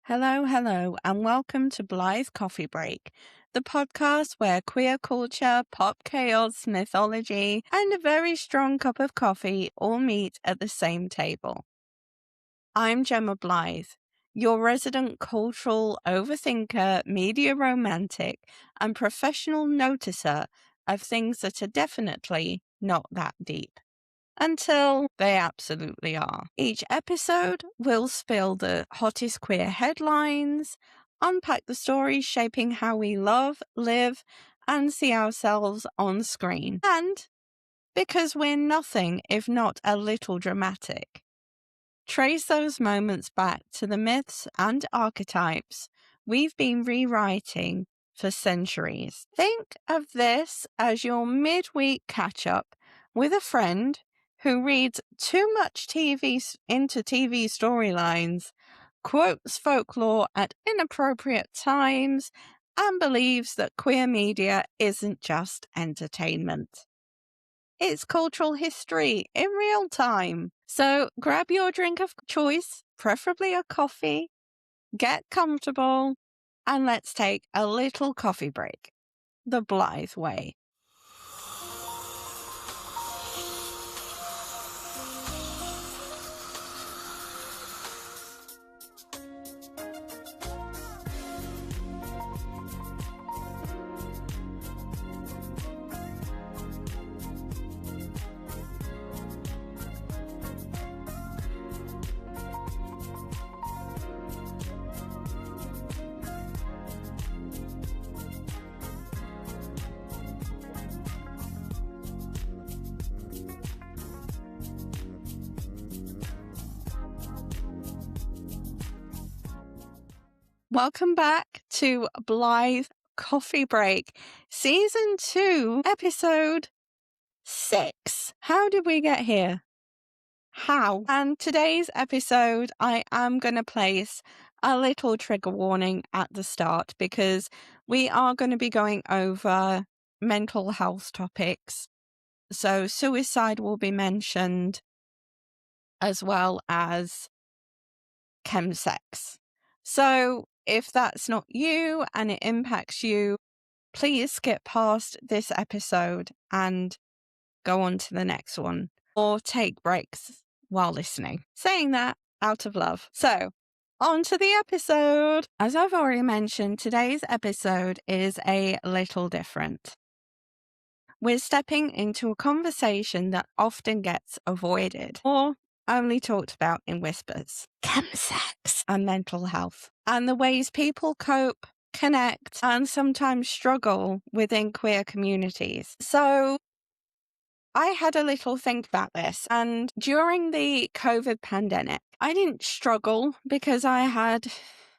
Hello, and welcome to Blythe Coffee Break, the podcast where queer culture, pop chaos, mythology, and a very strong cup of coffee all meet at the same table. I'm Jemma Blythe, your resident cultural overthinker, media romantic, and professional noticer of things that are definitely not that deep. Until they absolutely are. Each episode will spill the hottest queer headlines, unpack the stories shaping how we love, live, and see ourselves on screen. And because we're nothing if not a little dramatic, trace those moments back to the myths and archetypes we've been rewriting for centuries. Think of this as your midweek catch-up with a friend who reads too much into TV storylines, quotes folklore at inappropriate times, and believes that queer media isn't just entertainment. It's cultural history in real time. So grab your drink of choice, preferably a coffee, get comfortable, and let's take a little coffee break. The Blythe way. Welcome back to Blythe Coffee Break, Season 2, Episode 6. How did we get here? How? And today's episode, I am going to place a little trigger warning at the start because we are going to be going over mental health topics. So suicide will be mentioned as well as chemsex. So if that's not you and it impacts you, please skip past this episode and go on to the next one or take breaks while listening. Saying that out of love. So on to the episode. As I've already mentioned, today's episode is a little different. We're stepping into a conversation that often gets avoided or only talked about in whispers. Chemsex and mental health and the ways people cope, connect, and sometimes struggle within queer communities. So I had a little think about this, and during the COVID pandemic, I didn't struggle because I had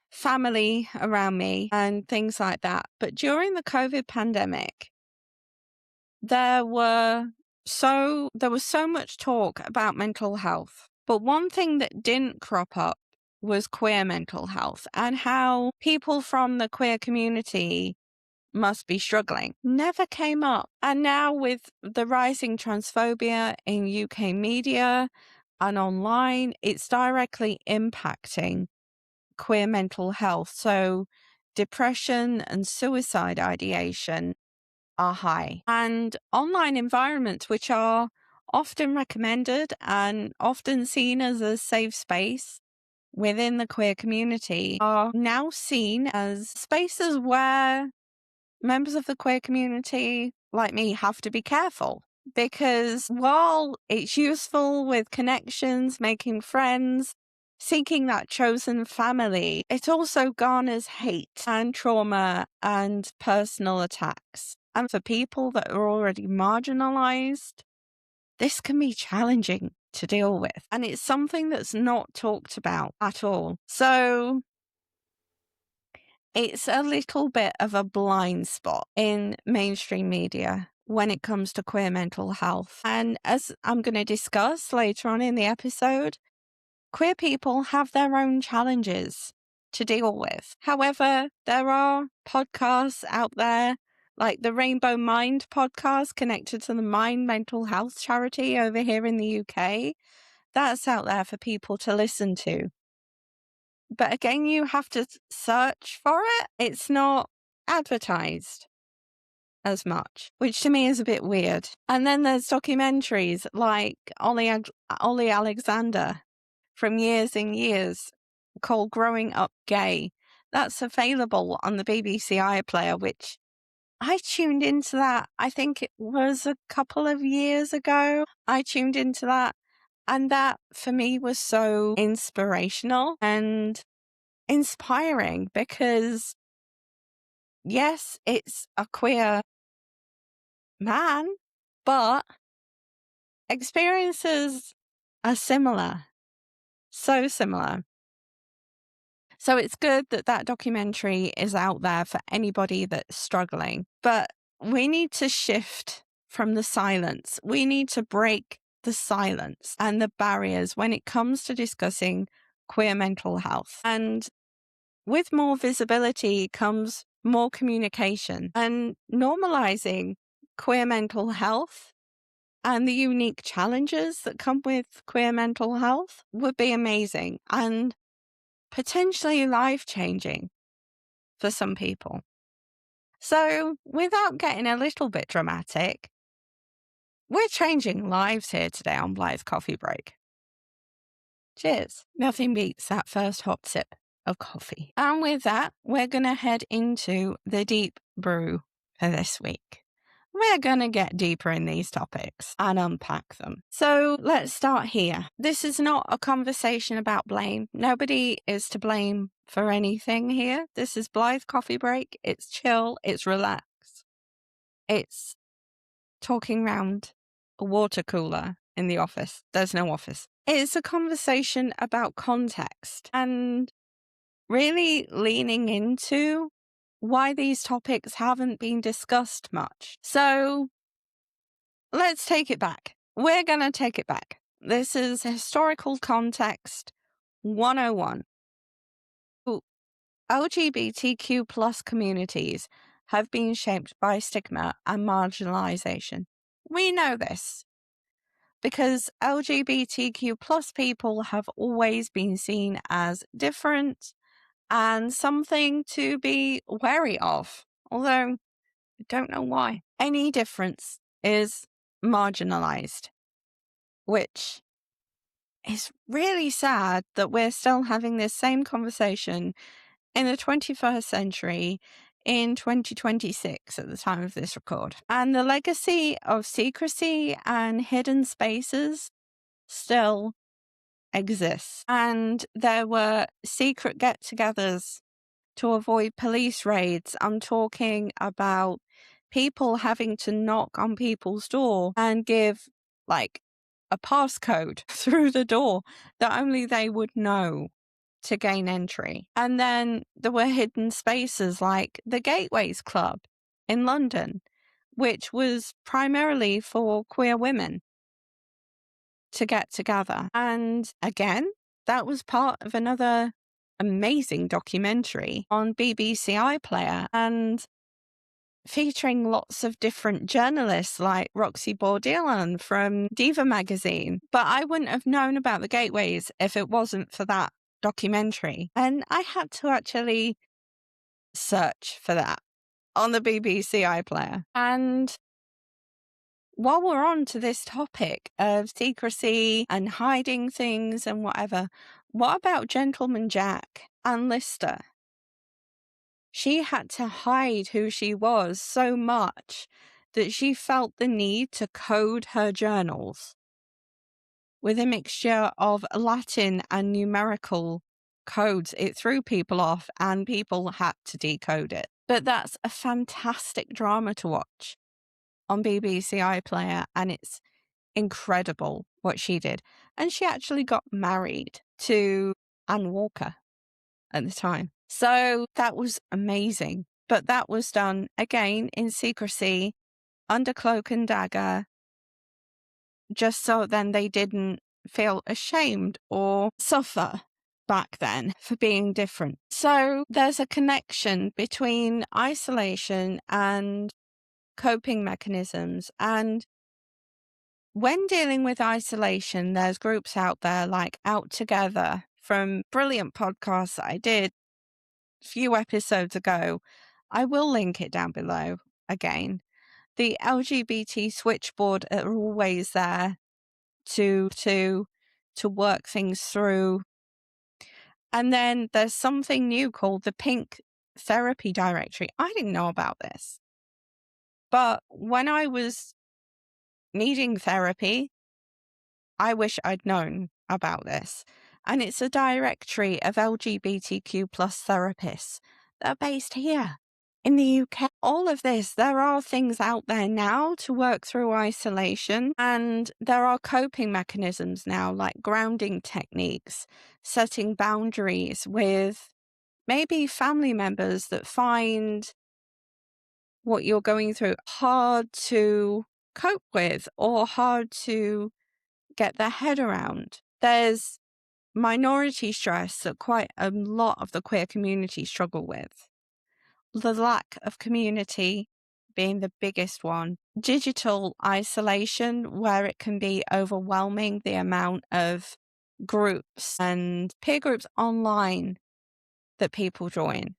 family around me and things like that. But during the COVID pandemic, there was so much talk about mental health. But one thing that didn't crop up was queer mental health and how people from the queer community must be struggling. Never came up. And now with the rising transphobia in UK media and online, it's directly impacting queer mental health. So depression and suicide ideation are high. And online environments, which are often recommended and often seen as a safe space within the queer community, are now seen as spaces where members of the queer community, like me, have to be careful. Because while it's useful with connections, making friends, seeking that chosen family, it also garners hate and trauma and personal attacks. And for people that are already marginalized, this can be challenging to deal with. And it's something that's not talked about at all. So it's a little bit of a blind spot in mainstream media when it comes to queer mental health. And as I'm going to discuss later on in the episode, queer people have their own challenges to deal with. However, there are podcasts out there like the Rainbow Mind podcast connected to the Mind Mental Health charity over here in the UK. That's out there for people to listen to. But again, you have to search for it. It's not advertised as much, which to me is a bit weird. And then there's documentaries like Ollie Alexander from years and years called Growing Up Gay. That's available on the BBC iPlayer, which I tuned into that. I think it was a couple of years ago. I tuned into that. And that for me was so inspirational and inspiring because, yes, it's a queer man, but experiences are similar. So similar. So it's good that that documentary is out there for anybody that's struggling. But we need to shift from the silence. We need to break the silence and the barriers when it comes to discussing queer mental health. And with more visibility comes more communication, and normalizing queer mental health and the unique challenges that come with queer mental health would be amazing and potentially life-changing for some people. So, without getting a little bit dramatic, we're changing lives here today on Blythe Coffee Break. Cheers. Nothing beats that first hot sip of coffee. And with that, we're going to head into the deep brew for this week. We're going to get deeper in these topics and unpack them. So let's start here. This is not a conversation about blame. Nobody is to blame for anything here. This is Blythe Coffee Break. It's chill. It's relaxed. It's talking round a water cooler in the office. There's no office. It's a conversation about context and really leaning into why these topics haven't been discussed much. So let's take it back. We're going to take it back. This is Historical Context 101. LGBTQ plus communities have been shaped by stigma and marginalization. We know this because LGBTQ plus people have always been seen as different and something to be wary of, although I don't know why. Any difference is marginalized, which is really sad that we're still having this same conversation in the 21st century in 2026 at the time of this record. And the legacy of secrecy and hidden spaces still exists. And there were secret get-togethers to avoid police raids. I'm talking about people having to knock on people's door and give like a passcode through the door that only they would know to gain entry. And then there were hidden spaces like the Gateways Club in London, which was primarily for queer women to get together. And again, that was part of another amazing documentary on BBC iPlayer and featuring lots of different journalists like Roxy Bourdillon from Diva magazine. But I wouldn't have known about the Gateways if it wasn't for that documentary. And I had to actually search for that on the BBC iPlayer. And while we're on to this topic of secrecy and hiding things and whatever, what about Gentleman Jack and Lister? She had to hide who she was so much that she felt the need to code her journals with a mixture of Latin and numerical codes. It threw people off and people had to decode it. But that's a fantastic drama to watch on BBC iPlayer, and it's incredible what she did. And she actually got married to Anne Walker at the time. So that was amazing. But that was done, again, in secrecy, under cloak and dagger, just so then they didn't feel ashamed or suffer back then for being different. So there's a connection between isolation and coping mechanisms. And when dealing with isolation, there's groups out there like Out Together from brilliant podcasts that I did a few episodes ago. I will link it down below again. The LGBT Switchboard are always there to work things through. And then there's something new called the Pink Therapy Directory. I didn't know about this. But when I was needing therapy, I wish I'd known about this. And it's a directory of LGBTQ plus therapists that are based here in the UK. All of this, there are things out there now to work through isolation, and there are coping mechanisms now, like grounding techniques, setting boundaries with maybe family members that find what you're going through hard to cope with or hard to get their head around. There's minority stress that quite a lot of the queer community struggle with. The lack of community being the biggest one. Digital isolation, where it can be overwhelming, the amount of groups and peer groups online that people join.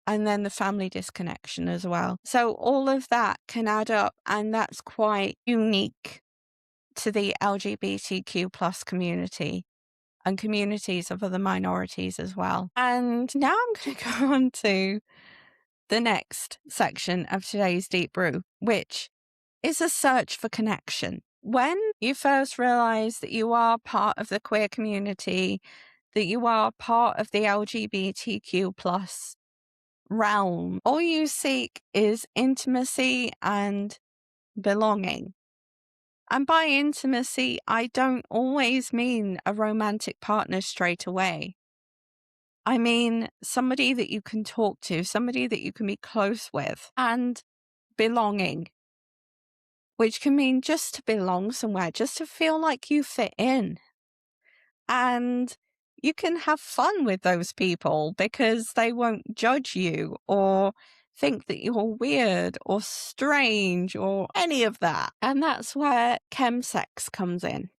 And then the family disconnection as well. So all of that can add up, and that's quite unique to the LGBTQ plus community and communities of other minorities as well. And now I'm going to go on to the next section of today's Deep Brew, which is a search for connection. When you first realize that you are part of the queer community, that you are part of the LGBTQ plus realm, all you seek is intimacy and belonging. And by intimacy, I don't always mean a romantic partner straight away. I mean somebody that you can talk to, somebody that you can be close with, and belonging, which can mean just to belong somewhere, just to feel like you fit in. And you can have fun with those people because they won't judge you or think that you're weird or strange or any of that. And that's where Chemsex comes in,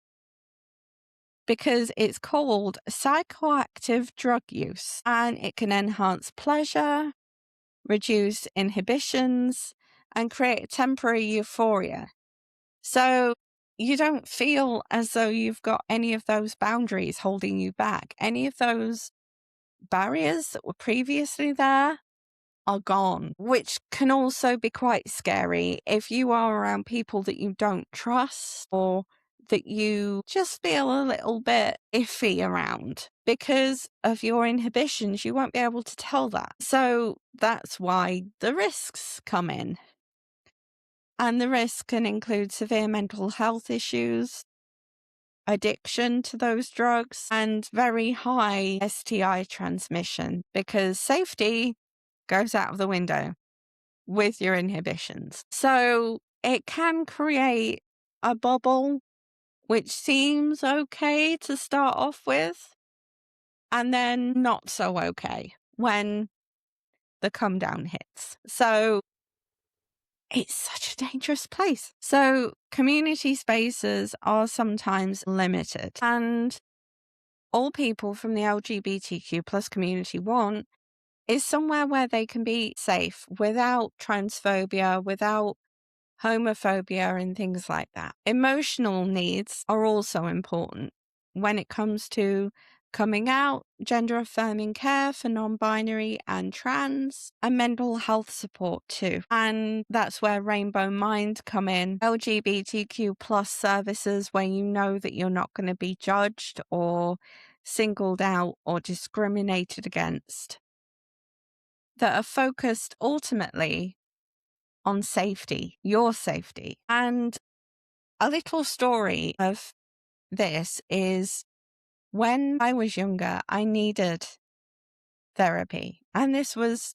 because it's called psychoactive drug use, and it can enhance pleasure, reduce inhibitions, and create temporary euphoria. So you don't feel as though you've got any of those boundaries holding you back. Any of those barriers that were previously there are gone, which can also be quite scary if you are around people that you don't trust or that you just feel a little bit iffy around. Because of your inhibitions, you won't be able to tell that. So that's why the risks come in. And the risk can include severe mental health issues, addiction to those drugs, and very high STI transmission, because safety goes out of the window with your inhibitions. So it can create a bubble which seems okay to start off with, and then not so okay when the come down hits. So it's such a dangerous place. So community spaces are sometimes limited, and all people from the LGBTQ plus community want is somewhere where they can be safe without transphobia, without homophobia and things like that. Emotional needs are also important when it comes to coming out, gender affirming care for non-binary and trans, and mental health support too. And that's where Rainbow Mind come in. LGBTQ plus services where you know that you're not going to be judged or singled out or discriminated against, that are focused ultimately on safety, your safety. And a little story of this is when I was younger, I needed therapy. And this was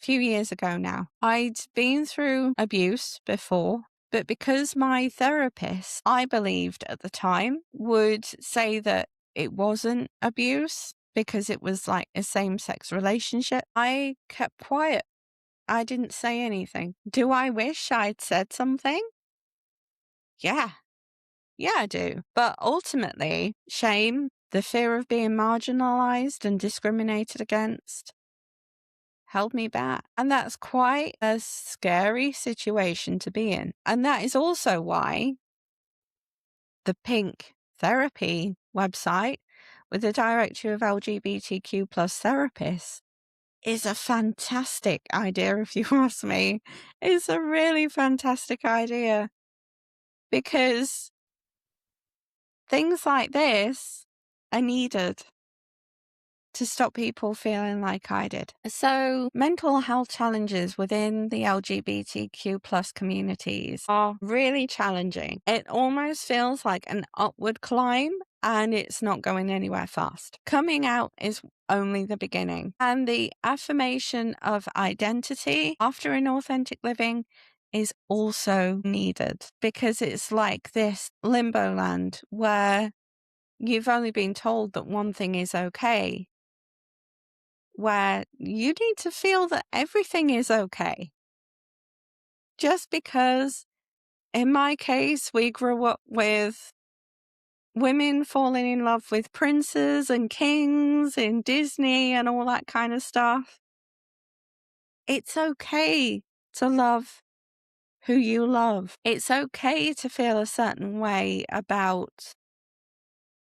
a few years ago now. I'd been through abuse before, but because my therapist, I believed at the time, would say that it wasn't abuse because it was like a same-sex relationship, I kept quiet. I didn't say anything. Do I wish I'd said something? Yeah. Yeah, I do. But ultimately, shame The fear of being marginalized and discriminated against held me back. And that's quite a scary situation to be in. And that is also why the Pink Therapy website with the directory of LGBTQ plus therapists is a fantastic idea, if you ask me. It's a really fantastic idea because things like this are needed to stop people feeling like I did. So mental health challenges within the LGBTQ plus communities are really challenging. It almost feels like an upward climb and it's not going anywhere fast. Coming out is only the beginning. And the affirmation of identity after inauthentic living is also needed because it's like this limbo land where you've only been told that one thing is okay, where you need to feel that everything is okay. Just because, in my case, we grew up with women falling in love with princes and kings in Disney and all that kind of stuff. It's okay to love who you love. It's okay to feel a certain way about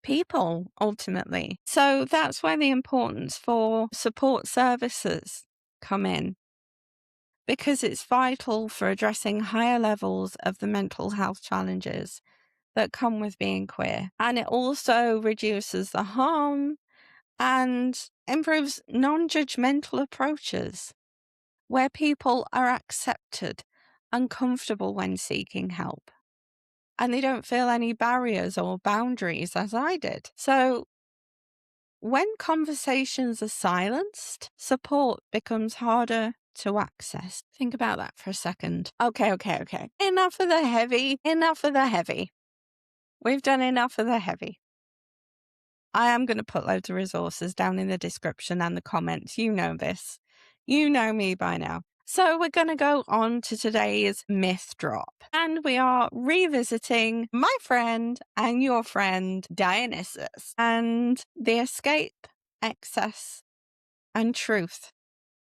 people, ultimately. So that's where the importance for support services come in, because it's vital for addressing higher levels of the mental health challenges that come with being queer. And it also reduces the harm and improves non-judgmental approaches where people are accepted and comfortable when seeking help. And they don't feel any barriers or boundaries as I did. So when conversations are silenced, support becomes harder to access. Think about that for a second. Okay. Enough of the heavy. Enough of the heavy. We've done enough of the heavy. I am going to put loads of resources down in the description and the comments. You know this. You know me by now. So we're going to go on to today's myth drop. And we are revisiting my friend and your friend Dionysus and the escape, excess, and truth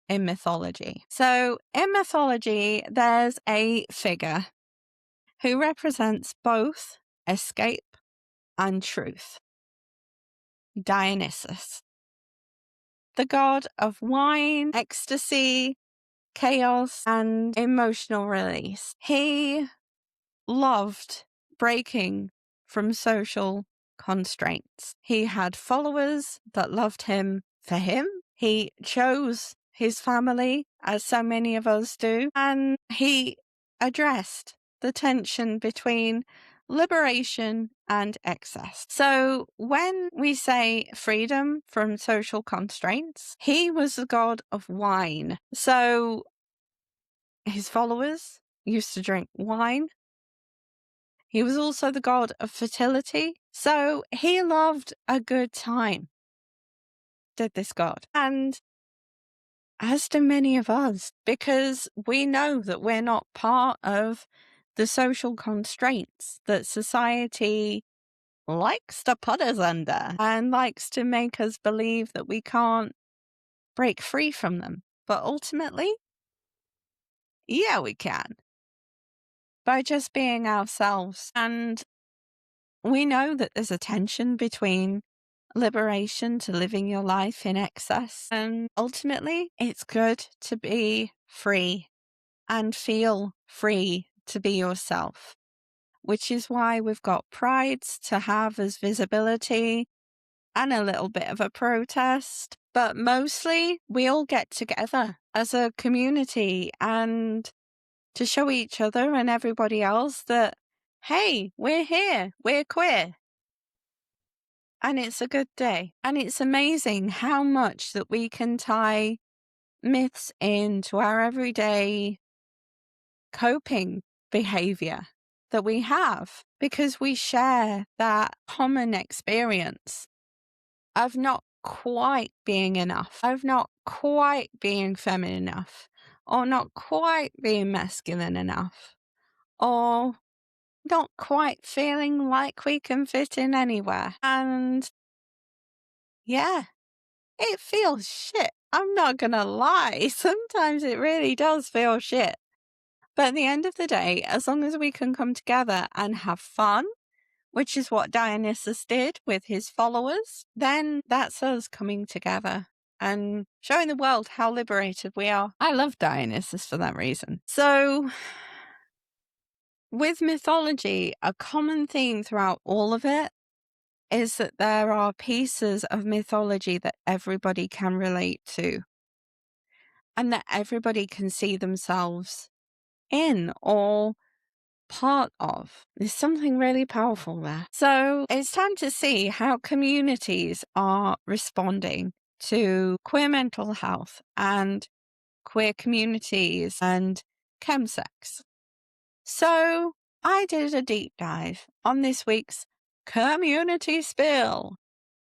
in mythology. So in mythology, there's a figure who represents both escape and truth. Dionysus, the god of wine, ecstasy, chaos, and emotional release. He loved breaking from social constraints. He had followers that loved him for him. He chose his family, as so many of us do, and he addressed the tension between liberation and excess. So when we say freedom from social constraints, he was the god of wine. So his followers used to drink wine. He was also the god of fertility. So he loved a good time, did this god. And as do many of us, because we know that we're not part of the social constraints that society likes to put us under and likes to make us believe that we can't break free from them. But ultimately, yeah, we can, by just being ourselves. And we know that there's a tension between liberation to living your life in excess. And ultimately, it's good to be free and feel free to be yourself, which is why we've got prides to have as visibility and a little bit of a protest. But mostly, we all get together as a community and to show each other and everybody else that, hey, we're here, we're queer. And it's a good day. And it's amazing how much that we can tie myths into our everyday coping behavior that we have, because we share that common experience of not quite being enough, of not quite being feminine enough, or not quite being masculine enough, or not quite feeling like we can fit in anywhere. And yeah, it feels shit. I'm not going to lie. Sometimes it really does feel shit. But at the end of the day, as long as we can come together and have fun, which is what Dionysus did with his followers, then that's us coming together and showing the world how liberated we are. I love Dionysus for that reason. So, with mythology, a common theme throughout all of it is that there are pieces of mythology that everybody can relate to and that everybody can see themselves in or part of. There's something really powerful there. So it's time to see how communities are responding to queer mental health and queer communities and chemsex. So I did a deep dive on this week's community spill.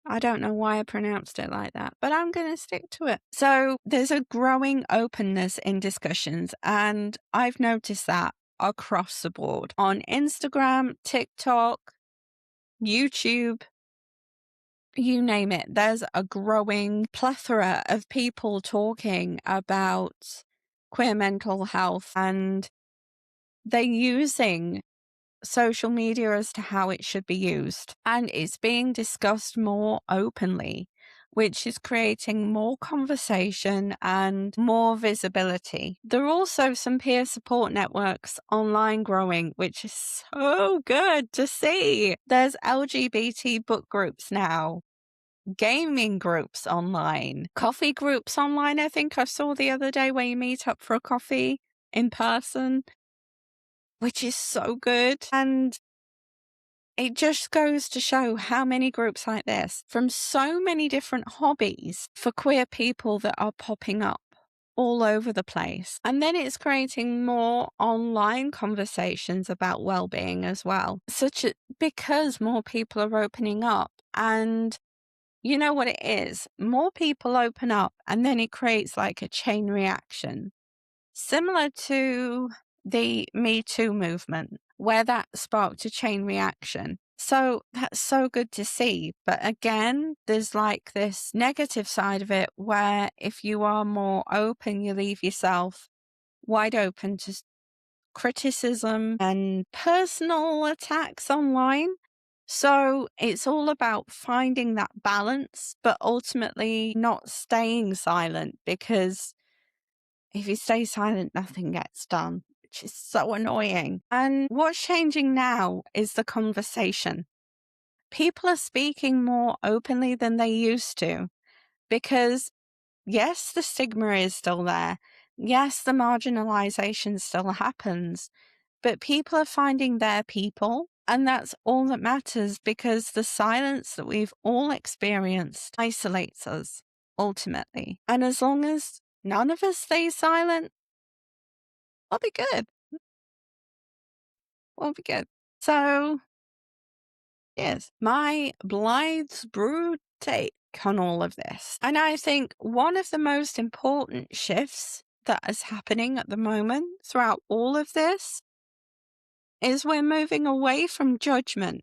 I don't know why I pronounced it like that, but I'm going to stick to it. So there's a growing openness in discussions, and I've noticed that across the board on Instagram, TikTok, YouTube, you name it. There's a growing plethora of people talking about queer mental health, and they're using social media as to how it should be used. And it's being discussed more openly, which is creating more conversation and more visibility. There are also some peer support networks online growing, which is so good to see. There's LGBT book groups now, gaming groups online, coffee groups online. I think I saw the other day where you meet up for a coffee in person, which is so good. And it just goes to show how many groups like this from so many different hobbies for queer people that are popping up all over the place. And then it's creating more online conversations about well-being as well, because more people are opening up. And you know what it is? More people open up and then it creates like a chain reaction, similar to the Me Too movement, where that sparked a chain reaction. So that's so good to see. But again, there's like this negative side of it where if you are more open, you leave yourself wide open to criticism and personal attacks online. So it's all about finding that balance, but ultimately not staying silent, because if you stay silent, nothing gets done, which is so annoying. And what's changing now is the conversation. People are speaking more openly than they used to because, yes, the stigma is still there. Yes, the marginalization still happens, but people are finding their people. And that's all that matters, because the silence that we've all experienced isolates us ultimately. And as long as none of us stay silent, we'll be good. We'll be good. So, yes, my Blythe's Brew take on all of this. And I think one of the most important shifts that is happening at the moment throughout all of this is we're moving away from judgment.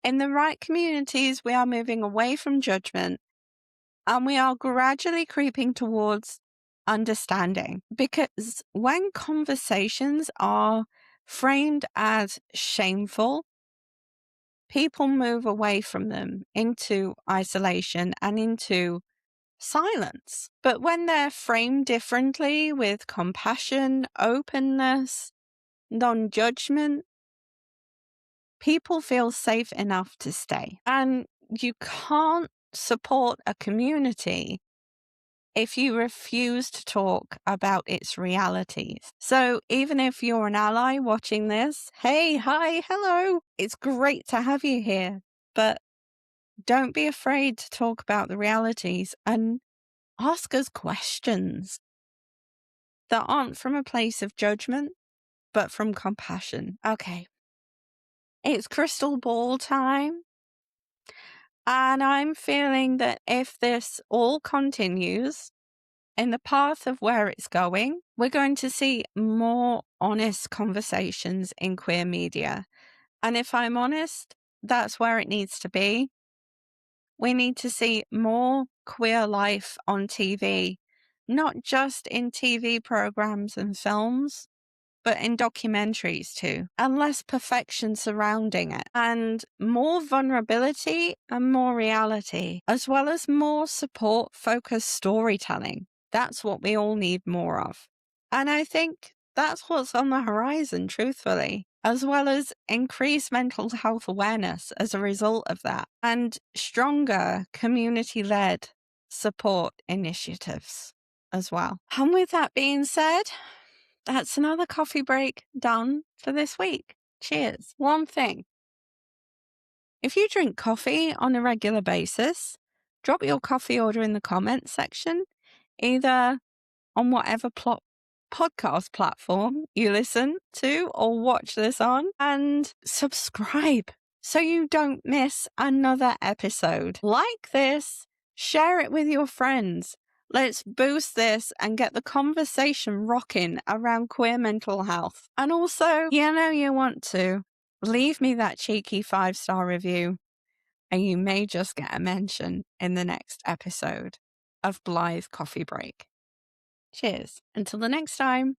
In the right communities, we are moving away from judgment, and we are gradually creeping towards understanding. Because when conversations are framed as shameful, people move away from them into isolation and into silence. But when they're framed differently, with compassion, openness, non-judgment, people feel safe enough to stay. And you can't support a community if you refuse to talk about its realities. So even if you're an ally watching this, hey, hi, hello, it's great to have you here. But don't be afraid to talk about the realities and ask us questions that aren't from a place of judgment, but from compassion. Okay. It's crystal ball time. And I'm feeling that if this all continues in the path of where it's going, we're going to see more honest conversations in queer media. And if I'm honest, that's where it needs to be. We need to see more queer life on TV, not just in TV programs and films, but in documentaries too, and less perfection surrounding it, and more vulnerability and more reality, as well as more support-focused storytelling. That's what we all need more of. And I think that's what's on the horizon, truthfully, as well as increased mental health awareness as a result of that, and stronger community-led support initiatives as well. And with that being said, that's another coffee break done for this week. Cheers. One thing. If you drink coffee on a regular basis, drop your coffee order in the comments section, either on whatever podcast platform you listen to or watch this on, and subscribe so you don't miss another episode. Like this, share it with your friends. Let's boost this and get the conversation rocking around queer mental health. And also, you want to leave me that cheeky 5-star review, and you may just get a mention in the next episode of Blythe Coffee Break. Cheers. Until the next time.